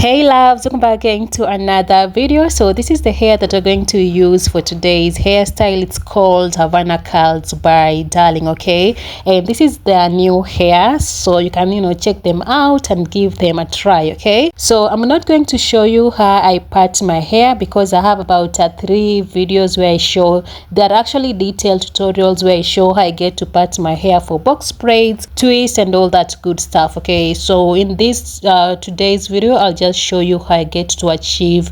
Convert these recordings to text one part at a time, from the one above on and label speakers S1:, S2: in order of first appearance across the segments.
S1: Hey loves, welcome back again to another video. So this is the hair that we're going to use for today's hairstyle. It's called Havana curls by Darling, okay? And this is their new hair, so you can check them out and give them a try, okay? So I'm not going to show you how I part my hair because I have about 3 videos where I show. There are actually detailed tutorials where I show how I get to part my hair for box braids, twists, and all that good stuff, okay? So in this today's video, I'll just show you how I get to achieve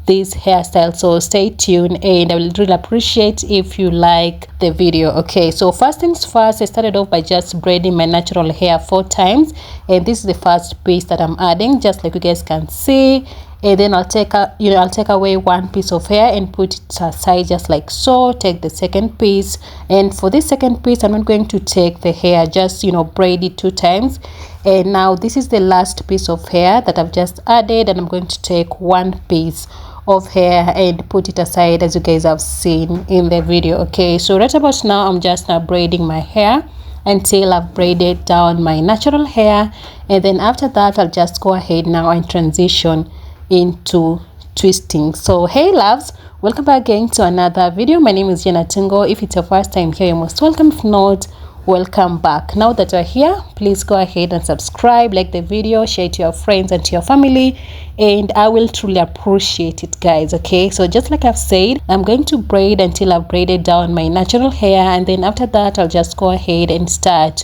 S1: this hairstyle, so stay tuned and I will really appreciate if you like the video. Okay, so first things first, I started off by just braiding my natural hair 4 times, and this is the first piece that I'm adding, just like you guys can see. And then I'll take away one piece of hair and put it aside just like so. Take the second piece, and for this second piece I'm not going to take the hair, just braid it 2 times. And now this is the last piece of hair that I've just added, and I'm going to take one piece of hair and put it aside, as you guys have seen in the video. Okay, so right about now I'm just now braiding my hair until I've braided down my natural hair, and then after that I'll just go ahead now and transition into twisting. So hey loves, welcome back again to another video. My name is Jena Tungo. If it's your first time here, you're most welcome. If not, welcome back. Now that you're here, please go ahead and subscribe, like the video, share it to your friends and to your family, and I will truly appreciate it, guys. Okay, so just like I've said, I'm going to braid until I've braided down my natural hair, and then after that I'll just go ahead and start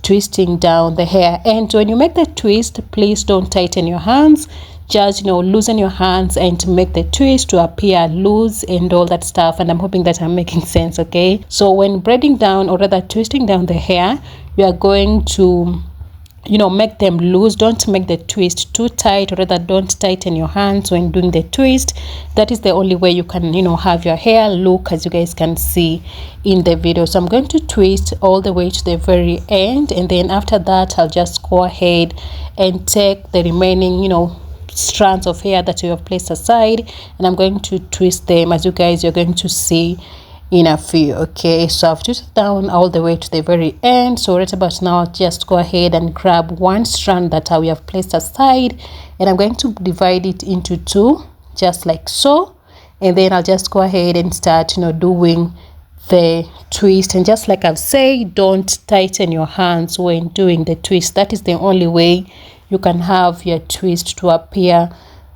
S1: twisting down the hair. And when you make the twist, please don't tighten your hands, just loosen your hands and to make the twist to appear loose and all that stuff. And I'm hoping that I'm making sense. Okay, so when braiding down, or rather twisting down the hair, you are going to make them loose. Don't make the twist too tight, or rather don't tighten your hands when doing the twist. That is the only way you can have your hair look as you guys can see in the video. So I'm going to twist all the way to the very end, and then after that I'll just go ahead and take the remaining strands of hair that you have placed aside, and I'm going to twist them as you're going to see in a few. Okay, so I've twisted down all the way to the very end. So right about now, just go ahead and grab one strand that we have placed aside, and I'm going to divide it into 2 just like so, and then I'll just go ahead and start doing the twist. And just like I've said, don't tighten your hands when doing the twist. That is the only way you can have your twist to appear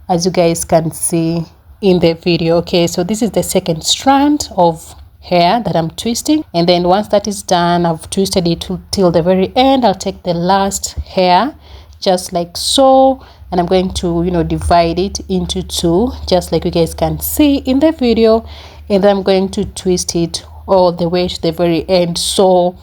S1: as you guys can see in the video. Okay, so this is the second strand of hair that I'm twisting, and then once that is done, I've twisted it till the very end. I'll take the last hair just like so, and I'm going to divide it into 2 just like you guys can see in the video, and then I'm going to twist it all the way to the very end. So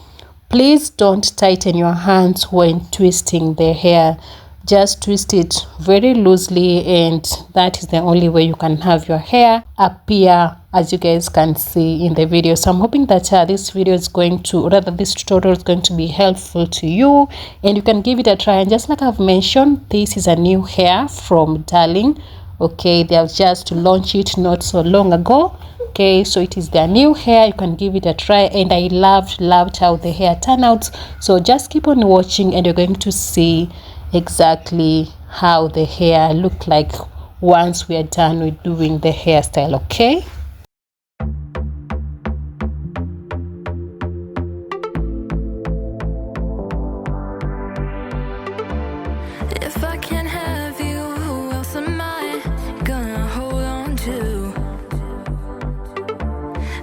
S1: please don't tighten your hands when twisting the hair, just twist it very loosely, and that is the only way you can have your hair appear as you guys can see in the video. So I'm hoping that this video is going to, rather this tutorial is going to be helpful to you, and you can give it a try. And just like I've mentioned, this is a new hair from Darling. Okay, they have just launched it not so long ago. Okay, so it is their new hair. You can give it a try, and I loved how the hair turned out. So just keep on watching and you're going to see exactly how the hair look like once we are done with doing the hairstyle. Okay,
S2: if I can't have you, who else am I gonna hold on to?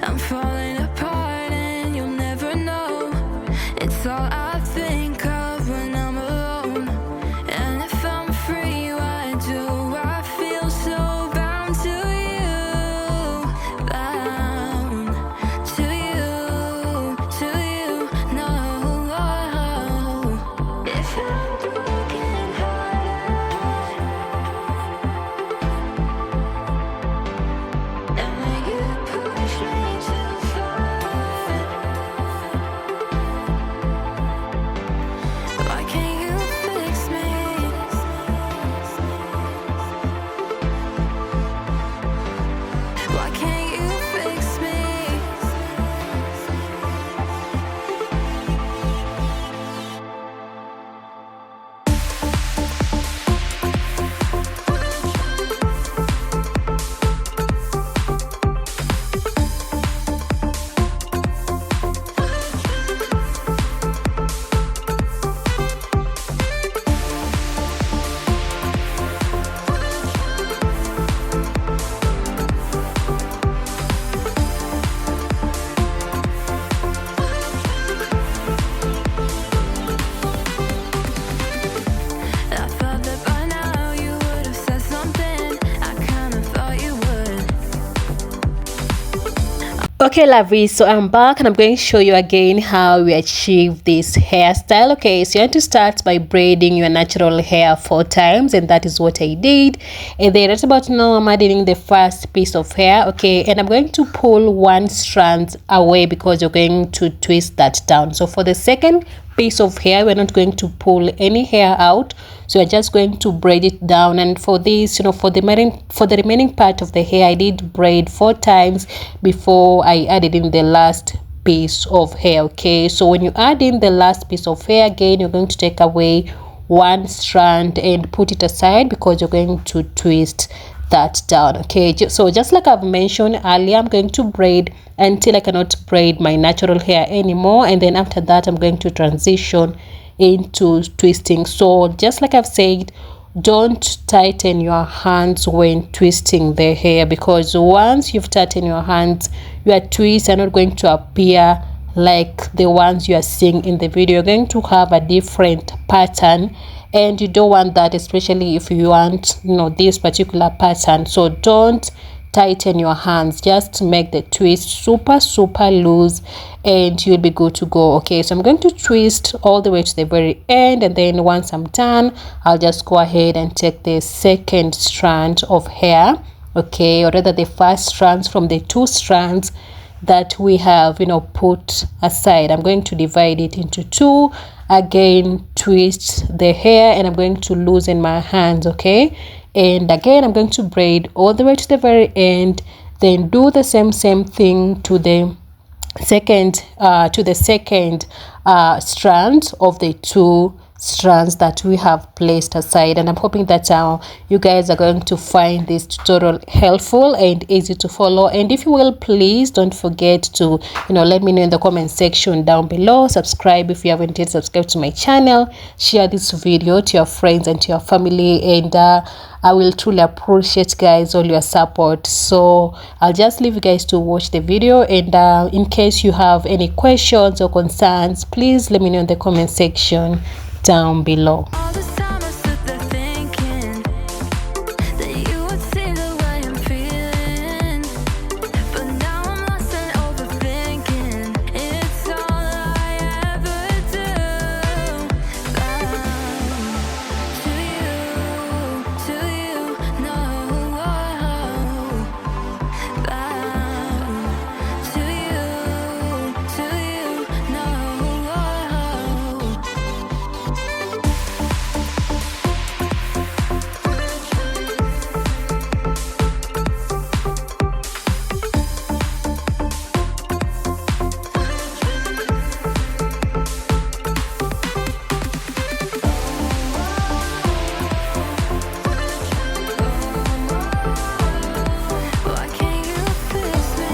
S2: I'm falling apart and you'll never know. It's all I think of when I'm alone. And if I'm free, why do I feel so bound to you?
S1: Okay, lovey, so I'm back and I'm going to show you again how we achieve this hairstyle. Okay, so you have to start by braiding your natural hair 4 times, and that is what I did. And then right about now I'm adding the first piece of hair. Okay, and I'm going to pull one strand away because you're going to twist that down. So for the second piece of hair, we're not going to pull any hair out, so we're just going to braid it down. And for this, for the remaining part of the hair, I did braid 4 times before I added in the last piece of hair. Okay, so when you add in the last piece of hair, again you're going to take away one strand and put it aside because you're going to twist that down. Okay, so just like I've mentioned earlier, I'm going to braid until I cannot braid my natural hair anymore, and then after that I'm going to transition into twisting. So just like I've said, don't tighten your hands when twisting the hair, because once you've tightened your hands, your twists are not going to appear like the ones you are seeing in the video. You're going to have a different pattern, and you don't want that, especially if you want this particular pattern. So don't tighten your hands, just make the twist super loose and you'll be good to go. Okay, so I'm going to twist all the way to the very end, and then once I'm done, I'll just go ahead and take the second strand of hair, okay, or rather the first strands from the 2 strands that we have put aside. I'm going to divide it into 2, again twist the hair, and I'm going to loosen my hands. Okay, and again I'm going to braid all the way to the very end, then do the same thing to the second strand of the 2 strands that we have placed aside. And I'm hoping that you guys are going to find this tutorial helpful and easy to follow. And if you will, please don't forget to let me know in the comment section down below. Subscribe if you haven't yet subscribed to my channel. Share this video to your friends and to your family, and I will truly appreciate, guys, all your support. So I'll just leave you guys to watch the video, and in case you have any questions or concerns, please let me know in the comment section down below.
S2: All the time I stood there thinking that you would see the way I'm feeling, but now I'm lost and overthinking. It's all I ever do. Bound to you, no. Bound to you, no. Why can't you fix me?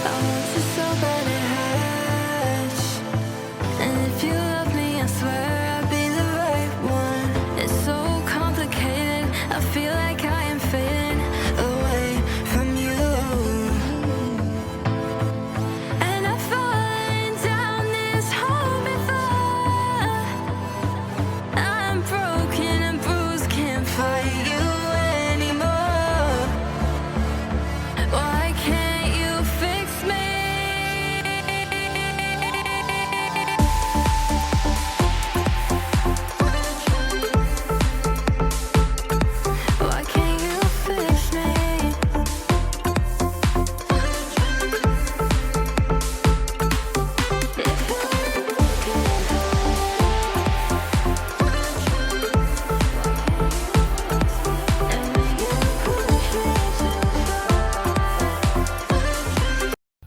S2: I want you so bad it hurts. And if you love me, I swear I'd be the right one. It's so complicated, I feel like I am fading away from you. And I've fallen down this hole before. I'm broken and bruised, can't fight you anymore. Why can't you fix me? Why can't you fix me?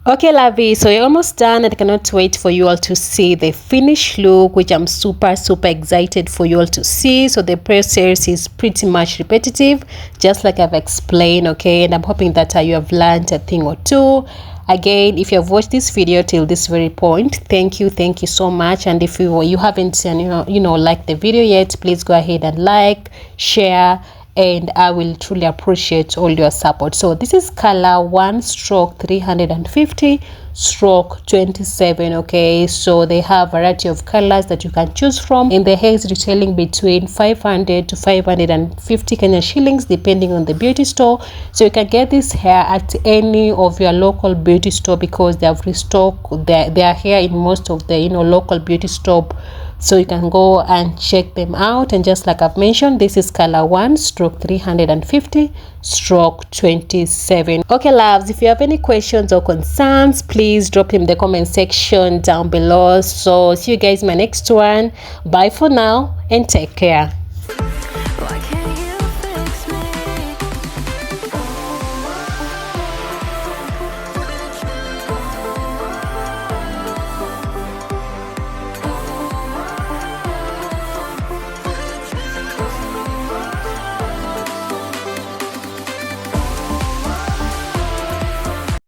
S1: Okay, lovey, so you're almost done, and I cannot wait for you all to see the finished look, which I'm super excited for you all to see. So the process is pretty much repetitive, just like I've explained. Okay, and I'm hoping that you have learned a thing or two. Again, if you have watched this video till this very point, thank you so much. And if you haven't liked the video yet, please go ahead and like, share, and I will truly appreciate all your support. So this is color 1 stroke 350 stroke 27. Okay, so they have variety of colors that you can choose from, and the hair is retailing between 500 to 550 Kenya shillings depending on the beauty store. So you can get this hair at any of your local beauty store, because they have restocked their hair in most of the local beauty store. So you can go and check them out. And just like I've mentioned, this is color 1 stroke 350 stroke 27. Okay loves, if you have any questions or concerns, please drop in the comment section down below. So see you guys in my next one. Bye for now and take care.